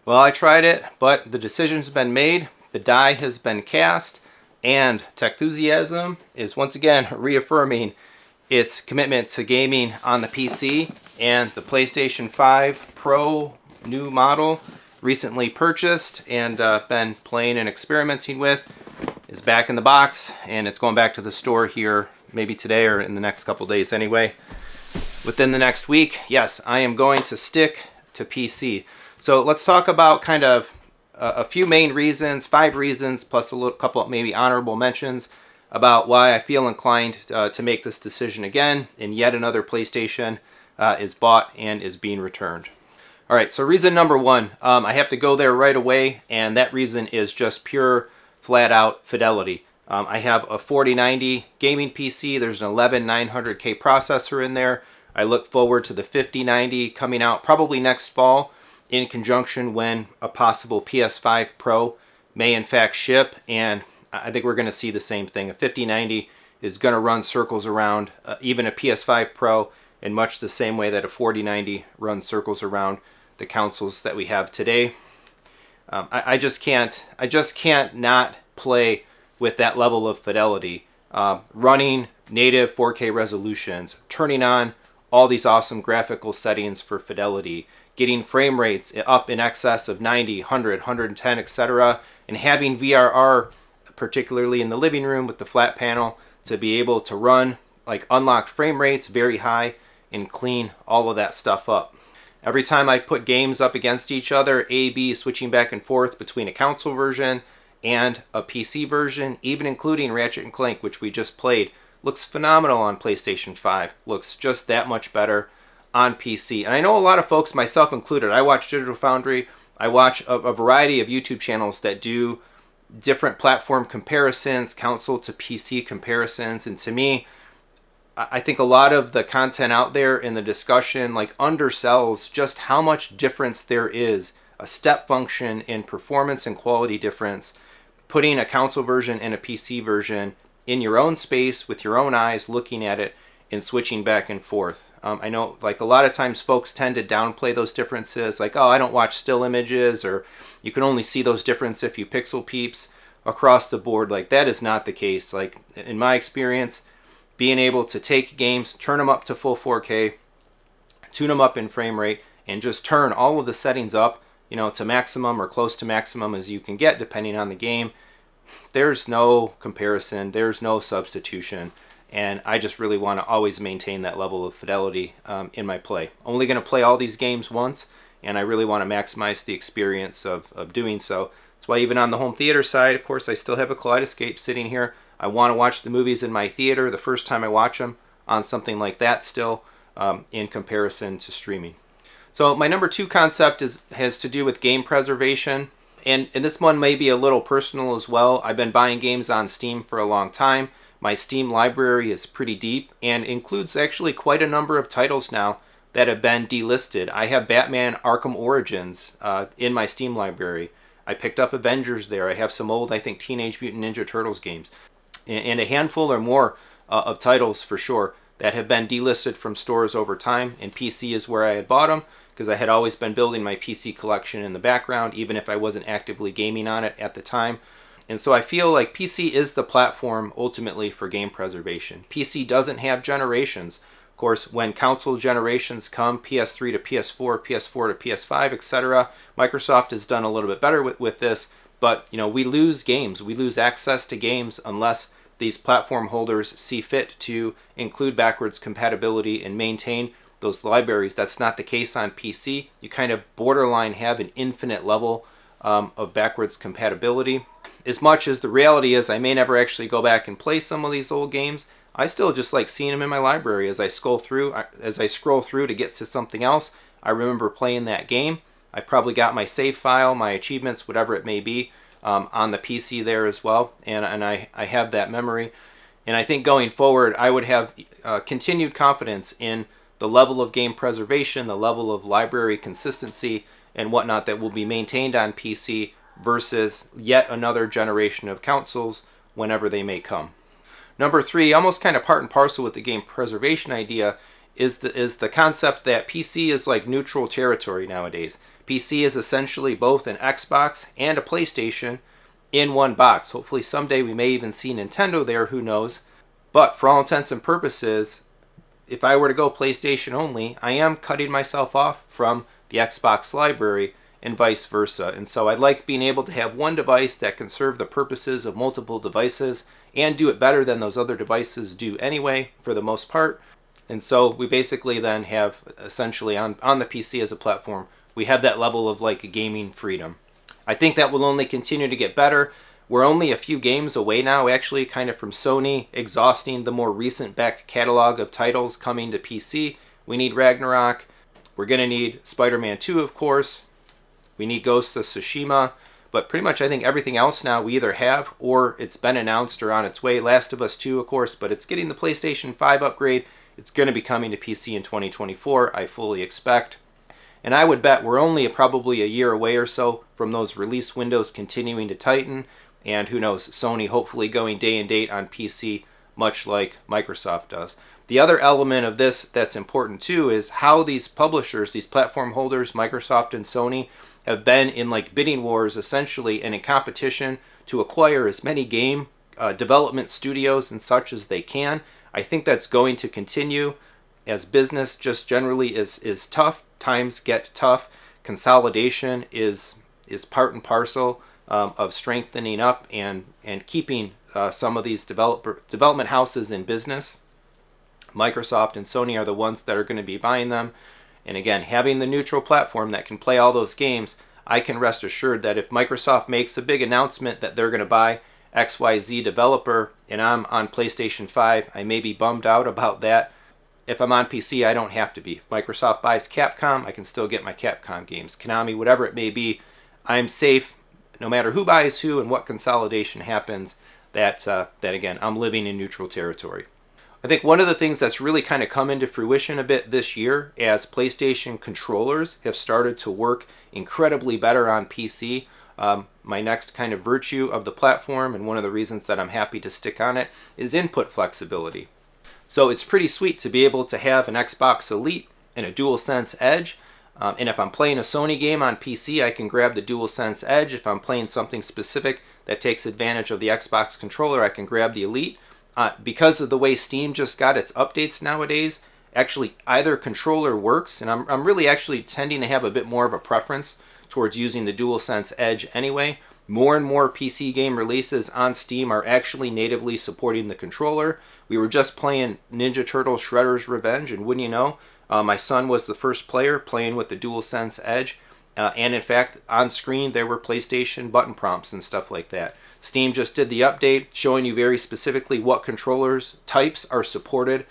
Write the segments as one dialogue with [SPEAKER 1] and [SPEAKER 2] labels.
[SPEAKER 1] Well, I tried it, but the decision's been made, the die has been cast, and Techthusiasm is once again reaffirming its commitment to gaming on the PC, and the PlayStation 5 Pro new model, recently purchased and been playing and experimenting with, is back in the box, and it's going back to the store here maybe today or in the next couple days anyway. Within the next week, yes, I am going to stick to PC. So let's talk about kind of a few main reasons, 5 reasons, plus a little couple maybe honorable mentions about why I feel inclined to make this decision again, and yet another PlayStation is bought and is being returned. All right, so reason number 1, I have to go there right away, and that reason is just pure, flat-out fidelity. I have a 4090 gaming PC. There's an 11900K processor in there. I look forward to the 5090 coming out probably next fall in conjunction when a possible PS5 Pro may in fact ship, and I think we're going to see the same thing. A 5090 is going to run circles around even a PS5 Pro in much the same way that a 4090 runs circles around the consoles that we have today. I just can't not play with that level of fidelity. Running native 4K resolutions, turning on all these awesome graphical settings for fidelity, getting frame rates up in excess of 90, 100, 110, etc., and having VRR, particularly in the living room with the flat panel, to be able to run like unlocked frame rates very high and clean all of that stuff up. Every time I put games up against each other, A/B switching back and forth between a console version and a PC version, even including Ratchet & Clank, which we just played, looks phenomenal on PlayStation 5. Looks just that much better on PC. And I know a lot of folks, myself included, I watch Digital Foundry, I watch a variety of YouTube channels that do different platform comparisons, console to PC comparisons, and to me, I think a lot of the content out there in the discussion like undersells just how much difference there is, a step function in performance and quality difference, putting a console version and a PC version in your own space with your own eyes, looking at it and switching back and forth. I know like a lot of times folks tend to downplay those differences, like, oh, I don't watch still images, or you can only see those differences if you pixel peeps across the board. Like, that is not the case. Like, in my experience, being able to take games, turn them up to full 4K, tune them up in frame rate, and just turn all of the settings up, you know, to maximum or close to maximum as you can get depending on the game, there's no comparison, there's no substitution, and I just really want to always maintain that level of fidelity in my play. Only going to play all these games once, and I really want to maximize the experience of doing so. That's why even on the home theater side, of course, I still have a Kaleidoscape sitting here. I want to watch the movies in my theater the first time I watch them on something like that still, in comparison to streaming. So my number 2 concept has to do with game preservation. And this one may be a little personal as well. I've been buying games on Steam for a long time. My Steam library is pretty deep and includes actually quite a number of titles now that have been delisted. I have Batman Arkham Origins in my Steam library. I picked up Avengers there. I have some old, I think, Teenage Mutant Ninja Turtles games. And a handful or more of titles for sure that have been delisted from stores over time. And PC is where I had bought them, because I had always been building my PC collection in the background, even if I wasn't actively gaming on it at the time. And so I feel like PC is the platform ultimately for game preservation. PC doesn't have generations. Of course, when console generations come, PS3 to PS4, PS4 to PS5, etc., Microsoft has done a little bit better with this, but you know, we lose games. We lose access to games unless these platform holders see fit to include backwards compatibility and maintain those libraries. That's not the case on PC. You kind of borderline have an infinite level of backwards compatibility. As much as the reality is I may never actually go back and play some of these old games, I still just like seeing them in my library as I scroll through to get to something else. I remember playing that game. I've probably got my save file, my achievements, whatever it may be, on the PC there as well, and I have that memory. And I think going forward, I would have continued confidence in the level of game preservation, the level of library consistency, and whatnot that will be maintained on PC versus yet another generation of consoles whenever they may come. Number 3, almost kind of part and parcel with the game preservation idea, is the concept that PC is like neutral territory nowadays. PC is essentially both an Xbox and a PlayStation in one box. Hopefully someday we may even see Nintendo there, who knows. But for all intents and purposes, if I were to go PlayStation only, I am cutting myself off from the Xbox library and vice versa. And so I like being able to have one device that can serve the purposes of multiple devices and do it better than those other devices do anyway, for the most part. And so we basically then have essentially on the PC as a platform, we have that level of like gaming freedom. I think that will only continue to get better. We're only a few games away now, actually, kind of from Sony exhausting the more recent back catalog of titles coming to PC. We need Ragnarok. We're going to need Spider-Man 2, of course. We need Ghost of Tsushima. But pretty much I think everything else now we either have or it's been announced or on its way. Last of Us 2, of course, but it's getting the PlayStation 5 upgrade. It's going to be coming to PC in 2024, I fully expect. And I would bet we're only probably a year away or so from those release windows continuing to tighten. And who knows, Sony hopefully going day and date on PC, much like Microsoft does. The other element of this that's important too is how these publishers, these platform holders, Microsoft and Sony, have been in like bidding wars essentially and in competition to acquire as many game development studios and such as they can. I think that's going to continue as business just generally is tough. Times get tough. Consolidation is part and parcel of strengthening up and keeping some of these development houses in business. Microsoft and Sony are the ones that are going to be buying them. And again, having the neutral platform that can play all those games, I can rest assured that if Microsoft makes a big announcement that they're going to buy XYZ developer and I'm on PlayStation 5, I may be bummed out about that. If I'm on PC, I don't have to be. If Microsoft buys Capcom, I can still get my Capcom games. Konami, whatever it may be, I'm safe no matter who buys who and what consolidation happens. That again, I'm living in neutral territory. I think one of the things that's really kind of come into fruition a bit this year as PlayStation controllers have started to work incredibly better on PC. My next kind of virtue of the platform, and one of the reasons that I'm happy to stick on it, is input flexibility. So it's pretty sweet to be able to have an Xbox Elite and a DualSense Edge. And if I'm playing a Sony game on PC, I can grab the DualSense Edge. If I'm playing something specific that takes advantage of the Xbox controller, I can grab the Elite. Because of the way Steam just got its updates nowadays, actually either controller works, and I'm really actually tending to have a bit more of a preference towards using the DualSense Edge anyway. More and more PC game releases on Steam are actually natively supporting the controller. We were just playing Ninja Turtles Shredder's Revenge, and wouldn't you know, my son was the first player playing with the DualSense Edge, and in fact, on screen there were PlayStation button prompts and stuff like that. Steam just did the update showing you very specifically what controllers types are supported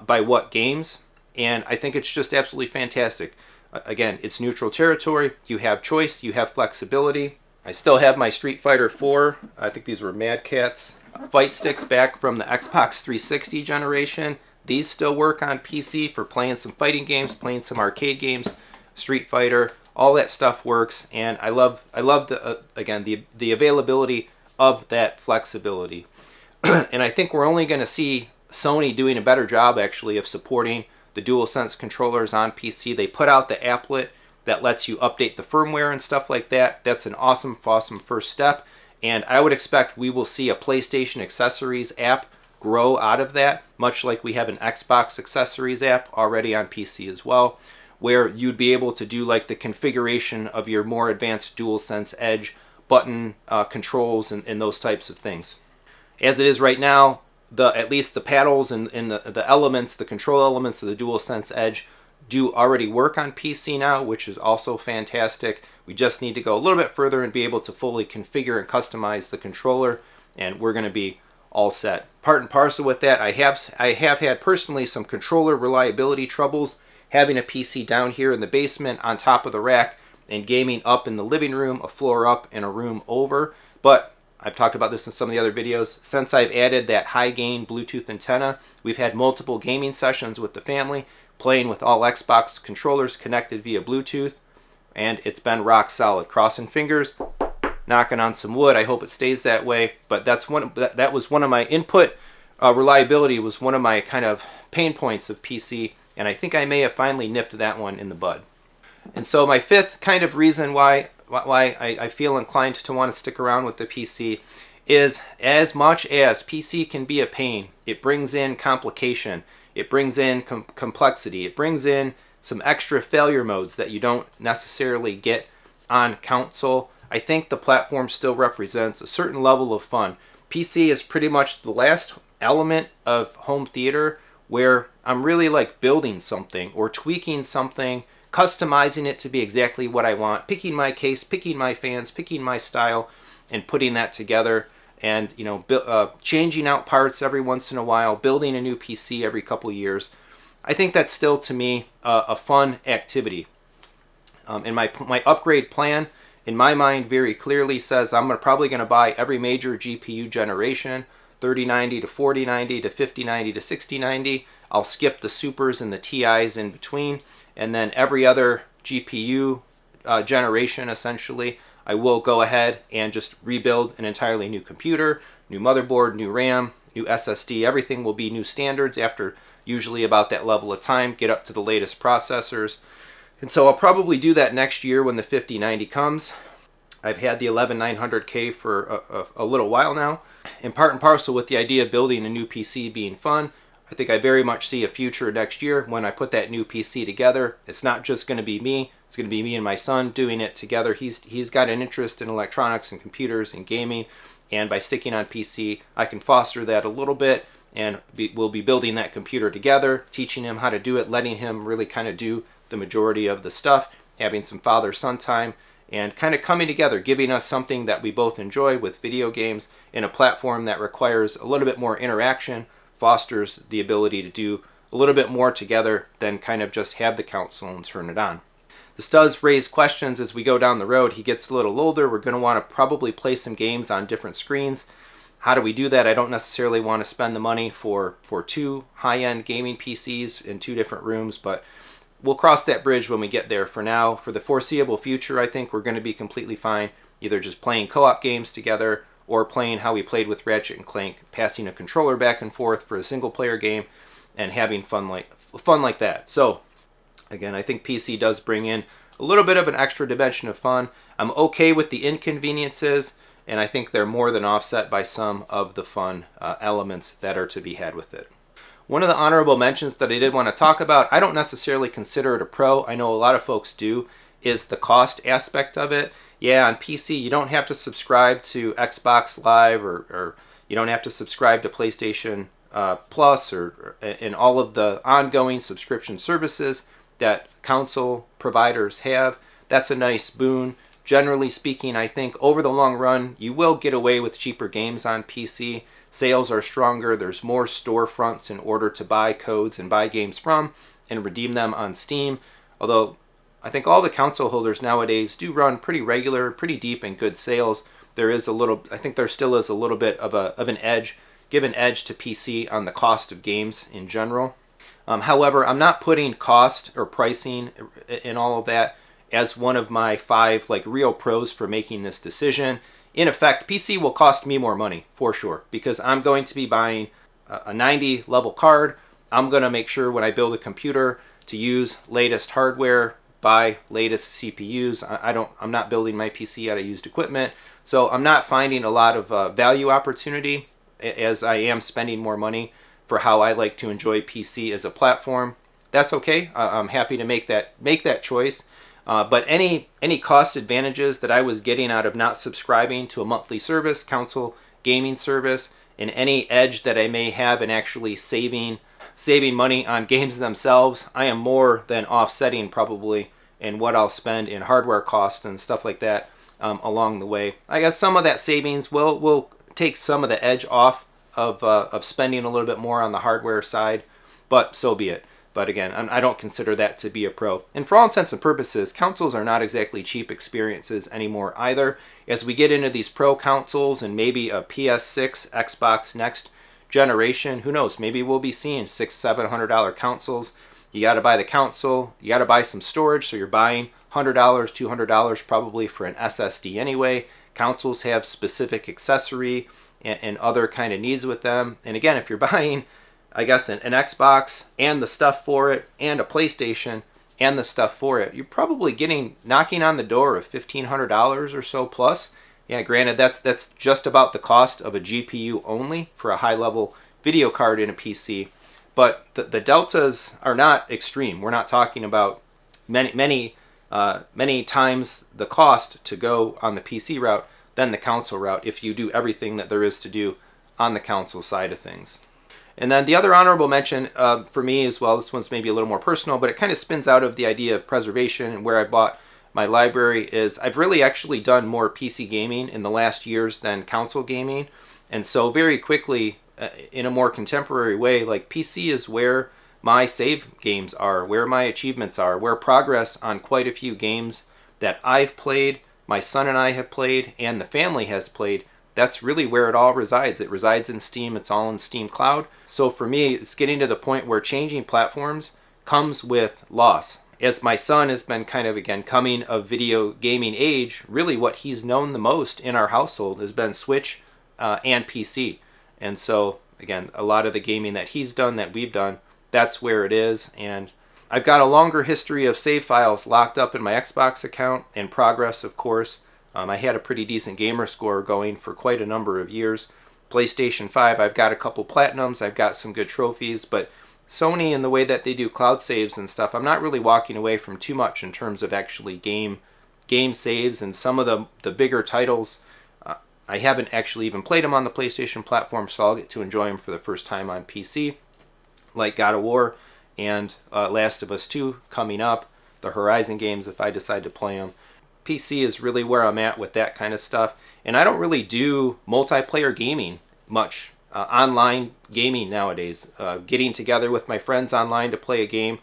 [SPEAKER 1] by what games, and I think it's just absolutely fantastic. Again, it's neutral territory. You have choice, you have flexibility. I still have my Street Fighter 4, I think these were Mad Catz, fight sticks back from the Xbox 360 generation. These still work on PC for playing some fighting games, playing some arcade games, Street Fighter, all that stuff works, and I love the again the availability of that flexibility. And I think we're only going to see Sony doing a better job actually of supporting the DualSense controllers on PC. They put out the applet that lets you update the firmware and stuff like that. That's an awesome first step. And I would expect we will see a PlayStation accessories app grow out of that, much like we have an Xbox accessories app already on PC as well, where you'd be able to do like the configuration of your more advanced DualSense Edge button controls and those types of things. As it is right now, at least the paddles and the elements, the control elements of the DualSense Edge do already work on PC now, which is also fantastic. We just need to go a little bit further and be able to fully configure and customize the controller, and we're going to be all set. Part and parcel with that, I have had personally some controller reliability troubles having a PC down here in the basement on top of the rack and gaming up in the living room, a floor up and a room over. But I've talked about this in some of the other videos. Since I've added that high gain Bluetooth antenna, we've had multiple gaming sessions with the family, playing with all Xbox controllers connected via Bluetooth, and it's been rock solid. Crossing fingers, knocking on some wood. I hope it stays that way. But that was one of my input reliability was one of my kind of pain points of PC, and I think I may have finally nipped that one in the bud. And so my fifth kind of reason why I feel inclined to want to stick around with the PC is, as much as PC can be a pain, it brings in complication, it brings in complexity, it brings in some extra failure modes that you don't necessarily get on console. I think the platform still represents a certain level of fun. PC is pretty much the last element of home theater where I'm really like building something or tweaking something, customizing it to be exactly what I want, picking my case, picking my fans, picking my style, and putting that together. And changing out parts every once in a while, building a new PC every couple years. I think that's still, to me, a fun activity. And my upgrade plan, in my mind, very clearly says I'm probably going to buy every major GPU generation, 3090 to 4090 to 5090 to 6090. I'll skip the supers and the TIs in between. And then every other GPU generation, essentially, I will go ahead and just rebuild an entirely new computer, new motherboard, new RAM, new SSD. Everything will be new standards after usually about that level of time, get up to the latest processors. And so I'll probably do that next year when the 5090 comes. I've had the 11900K for a little while now. And part and parcel with the idea of building a new PC being fun, I think I very much see a future next year when I put that new PC together. It's not just going to be me. It's going to be me and my son doing it together. He's got an interest in electronics and computers and gaming. And by sticking on PC, I can foster that a little bit. And we'll be building that computer together, teaching him how to do it, letting him really kind of do the majority of the stuff, having some father-son time, and kind of coming together, giving us something that we both enjoy with video games in a platform that requires a little bit more interaction, fosters the ability to do a little bit more together than kind of just have the console and turn it on. This does raise questions as we go down the road. He gets a little older. We're going to want to probably play some games on different screens. How do we do that? I don't necessarily want to spend the money for two high-end gaming PCs in two different rooms, but we'll cross that bridge when we get there. For now, for the foreseeable future, I think we're going to be completely fine either just playing co-op games together or playing how we played with Ratchet and Clank, passing a controller back and forth for a single-player game and having fun like that. So, again, I think PC does bring in a little bit of an extra dimension of fun. I'm okay with the inconveniences, and I think they're more than offset by some of the fun elements that are to be had with it. One of the honorable mentions that I did want to talk about, I don't necessarily consider it a pro. I know a lot of folks do, is the cost aspect of it. Yeah, on PC, you don't have to subscribe to Xbox Live or you don't have to subscribe to PlayStation Plus or and all of the ongoing subscription services that console providers have. That's a nice boon. Generally speaking, I think over the long run, you will get away with cheaper games on PC. Sales are stronger. There's more storefronts in order to buy codes and buy games from and redeem them on Steam. Although I think all the console holders nowadays do run pretty regular, pretty deep and good sales. I think there still is a little bit of an edge, give an edge to PC on the cost of games in general. However, I'm not putting cost or pricing in all of that as one of my 5 real pros for making this decision. In effect, PC will cost me more money for sure because I'm going to be buying a 90 level card. I'm going to make sure when I build a computer to use latest hardware, buy latest CPUs. I'm not building my PC out of used equipment, so I'm not finding a lot of value opportunity as I am spending more money for how I like to enjoy PC as a platform. That's okay. I'm happy to make that choice. But any cost advantages that I was getting out of not subscribing to a monthly service, console gaming service, and any edge that I may have in actually saving money on games themselves, I am more than offsetting probably in what I'll spend in hardware costs and stuff like that along the way. I guess some of that savings will take some of the edge off of spending a little bit more on the hardware side, but so be it. But again, I don't consider that to be a pro. And for all intents and purposes, consoles are not exactly cheap experiences anymore either. As we get into these pro consoles and maybe a PS6, Xbox next generation, who knows, maybe we'll be seeing $600-700 consoles. You got to buy the console, you got to buy some storage, so you're buying $100, $200 probably for an SSD anyway. Consoles have specific accessory and other kind of needs with them. And again, if you're buying, I guess, an Xbox and the stuff for it and a PlayStation, and the stuff for it, you're probably knocking on the door of $1,500 or so plus. Yeah, granted, that's just about the cost of a GPU only for a high-level video card in a PC. But the deltas are not extreme. We're not talking about many times the cost to go on the PC route than the console route if you do everything that there is to do on the console side of things. And then the other honorable mention for me as well, this one's maybe a little more personal, but it kind of spins out of the idea of preservation and where I bought my library, is I've really actually done more PC gaming in the last years than console gaming. And so very quickly, in a more contemporary way, like PC is where my save games are, where my achievements are, where progress on quite a few games that I've played, my son and I have played, and the family has played, that's really where it all resides. It resides in Steam. It's all in Steam Cloud. So for me, it's getting to the point where changing platforms comes with loss. As my son has been kind of, again, coming of video gaming age, really what he's known the most in our household has been Switch and PC. And so, again, a lot of the gaming that he's done, that we've done, that's where it is. And I've got a longer history of save files locked up in my Xbox account, and progress, of course. I had a pretty decent gamer score going for quite a number of years. PlayStation 5, I've got a couple platinums, I've got some good trophies, but Sony, in the way that they do cloud saves and stuff, I'm not really walking away from too much in terms of actually game saves. And some of the bigger titles, I haven't actually even played them on the PlayStation platform, so I'll get to enjoy them for the first time on PC, like God of War and Last of Us 2 coming up, the Horizon games if I decide to play them. PC is really where I'm at with that kind of stuff. And I don't really do multiplayer gaming much. Online gaming nowadays, getting together with my friends online to play a game.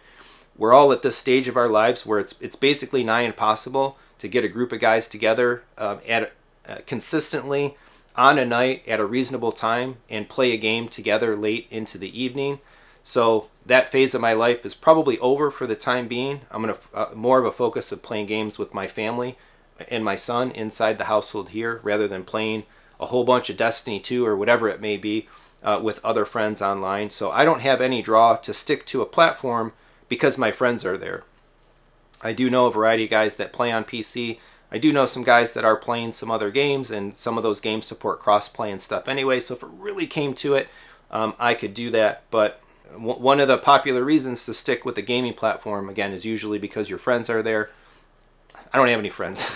[SPEAKER 1] We're all at this stage of our lives where it's basically nigh impossible to get a group of guys together consistently on a night at a reasonable time and play a game together late into the evening. So that phase of my life is probably over for the time being. I'm going to more of a focus of playing games with my family and my son inside the household here, rather than playing a whole bunch of Destiny 2 or whatever it may be with other friends online. So I don't have any draw to stick to a platform because my friends are there. I do know a variety of guys that play on PC. I do know some guys that are playing some other games, and some of those games support cross-play and stuff anyway. So if it really came to it, I could do that. But one of the popular reasons to stick with the gaming platform, again, is usually because your friends are there. I don't have any friends.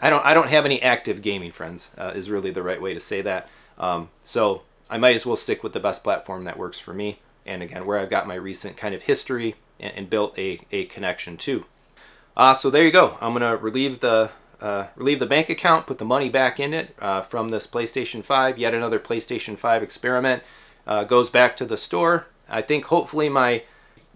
[SPEAKER 1] I don't have any active gaming friends, is really the right way to say that. So I might as well stick with the best platform that works for me, and again, where I've got my recent kind of history and built a connection to. So there you go. I'm gonna relieve the bank account, put the money back in it from this PlayStation 5. Yet another PlayStation 5 experiment goes back to the store. I think hopefully my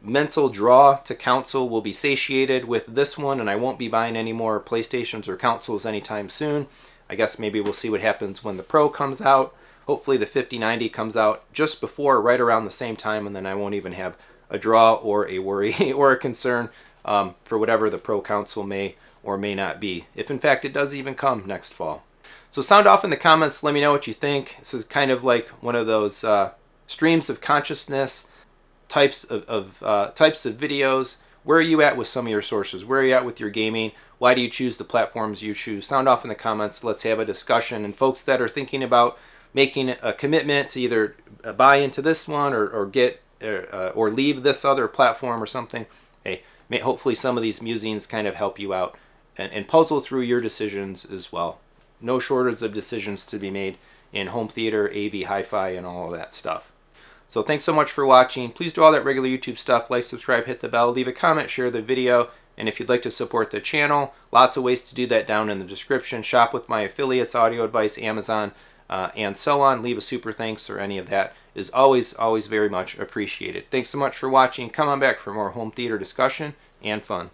[SPEAKER 1] mental draw to console will be satiated with this one, and I won't be buying any more PlayStations or consoles anytime soon. I guess maybe we'll see what happens when the Pro comes out. Hopefully the 5090 comes out just before, right around the same time, and then I won't even have a draw or a worry or a concern for whatever the Pro console may or may not be, if in fact it does even come next fall. So sound off in the comments, let me know what you think. This is kind of like one of those streams of consciousness types of videos. Where are you at with some of your sources? Where are you at with your gaming? Why do you choose the platforms you choose? Sound off in the comments. Let's have a discussion. And folks that are thinking about making a commitment to either buy into this one or get or leave this other platform or something, hey, hopefully some of these musings kind of help you out and puzzle through your decisions as well. No shortage of decisions to be made in home theater, AV, hi-fi, and all of that stuff. So thanks so much for watching. Please do all that regular YouTube stuff. Like, subscribe, hit the bell, leave a comment, share the video. And if you'd like to support the channel, lots of ways to do that down in the description. Shop with my affiliates, Audio Advice, Amazon, and so on. Leave a super thanks or any of that is always very much appreciated. Thanks so much for watching. Come on back for more home theater discussion and fun.